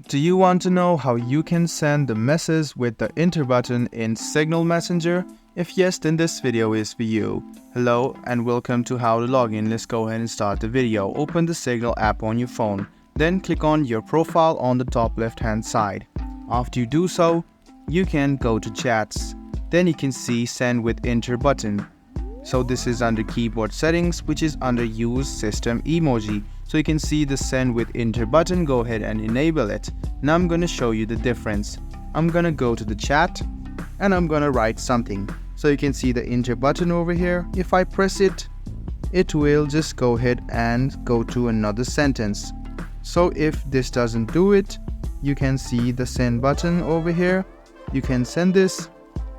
Do you want to know how you can send the message with the enter button in Signal Messenger? If yes, then this video is for you. Hello and welcome to how to log in. Let's go ahead and start the video. Open the Signal app on your phone. Then click on your profile on the top left hand side. After you do so, you can go to chats. Then you can see send with enter button. So this is under keyboard settings, which is under use system emoji. So you can see the send with enter button. Go ahead and enable it. Now I'm going to show you the difference. I'm going to go to the chat and I'm going to write something. So you can see the enter button over here. If I press it, it will just go ahead and go to another sentence. So if this doesn't do it, you can see the send button over here. You can send this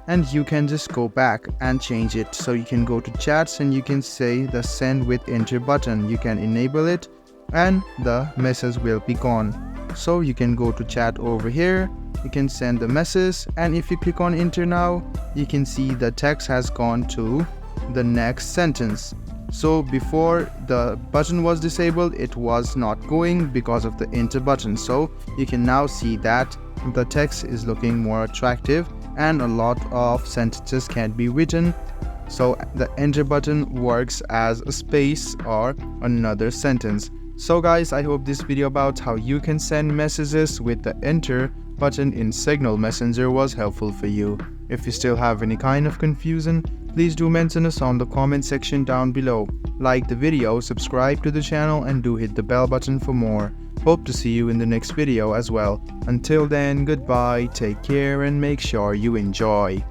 and you can just go back and change it. So you can go to chats and you can say the send with enter button. You can enable it and the message will be gone. So you can go to chat over here. You can send the message, and if you click on enter now, you can see the text has gone to the next sentence. So before the button was disabled, it was not going because of the enter button. So you can now see that the text is looking more attractive and a lot of sentences can be written. So the enter button works as a space or another sentence. So guys, I hope this video about how you can send messages with the enter button in Signal Messenger was helpful for you. If you still have any kind of confusion, please do mention us on the comment section down below. Like the video, subscribe to the channel and do hit the bell button for more. Hope to see you in the next video as well. Until then, goodbye, take care and make sure you enjoy.